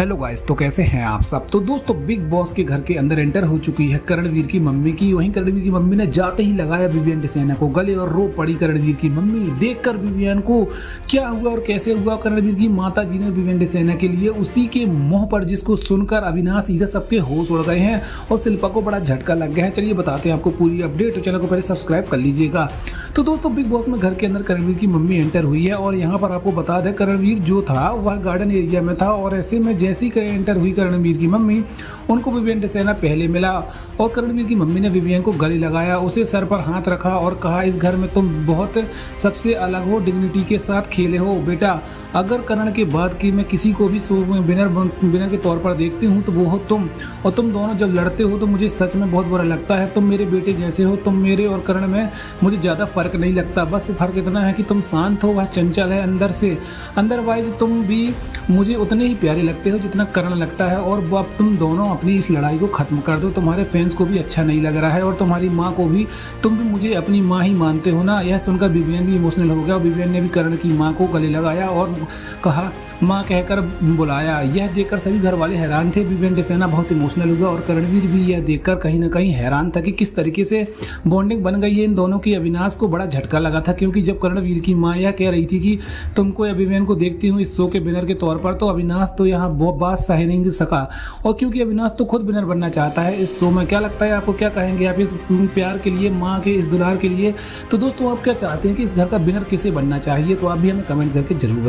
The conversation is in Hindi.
हेलो गाइस, तो कैसे हैं आप सब। तो दोस्तों, बिग बॉस के घर के अंदर एंटर हो चुकी है करणवीर की मम्मी की। वहीं करणवीर की मम्मी ने जाते ही लगाया विवियन डिसेना को गले और रो पड़ी करणवीर की मम्मी। देखकर विवियन को क्या हुआ और कैसे हुआ, करणवीर की माता जी ने विवियन डिसेना के लिए उसी के मुंह पर, जिसको सुनकर अविनाश ईसा सबके होश उड़ गए हैं और शिल्पा को बड़ा झटका लग गया है। चलिए बताते हैं आपको पूरी अपडेट, तो चैनल को पहले सब्सक्राइब कर लीजिएगा। तो दोस्तों, बिग बॉस में घर के अंदर करणवीर की मम्मी एंटर हुई है और यहाँ पर आपको बता दें, करणवीर जो था वह गार्डन एरिया में था और ऐसे में जैसी एंटर हुई करणवीर की मम्मी, उनको विवियन डिसेना पहले मिला और करणवीर की मम्मी ने विवियन को गले लगाया, उसे सर पर हाथ रखा और कहा, इस घर में तुम बहुत सबसे अलग हो, डिग्निटी के साथ खेले हो बेटा। अगर करण के बाद कि मैं किसी को भी शो में विनर के तौर पर देखती हूँ तो वो हो तुम, और तुम दोनों जब लड़ते हो तो मुझे सच में बहुत बुरा लगता है। तुम मेरे बेटे जैसे हो, तुम मेरे और करण में मुझे ज़्यादा फर्क नहीं लगता, बस फर्क इतना है कि तुम शांत हो, वह चंचल है अंदर से। अदरवाइज तुम भी मुझे उतने ही प्यारे लगते हो जितना करण लगता है, और अब तुम दोनों अपनी इस लड़ाई को ख़त्म कर दो। तुम्हारे फैंस को भी अच्छा नहीं लग रहा है और तुम्हारी माँ को भी, तुम भी मुझे अपनी माँ ही मानते हो ना। यह सुनकर विवियन भी इमोशनल हो गया और विवियन ने भी करण की माँ को गले लगाया और कहा, माँ कहकर बुलाया। यह देखकर सभी घर वाले हैरान थे। विवियन डिसेना बहुत इमोशनल हुआ और करणवीर भी यह देखकर कहीं ना कहीं हैरान था कि किस तरीके से बॉन्डिंग बन गई है इन दोनों की। अविनाश को बड़ा झटका लगा था, क्योंकि जब करणवीर की माँ यह कह रही थी कि तुमको या विवियन को देखती हूँ इस शो के विनर के तौर पर, तो अविनाश तो यहाँ बहुत बात सह नहीं सका, और क्योंकि अविनाश तो खुद विनर बनना चाहता है इस शो में। क्या लगता है आपको, क्या कहेंगे आप इस प्यार के लिए, माँ के इस दुलार के लिए? तो दोस्तों, आप क्या चाहते हैं कि इस घर का विनर किसे बनना चाहिए? तो आप भी हमें कमेंट करके जरूर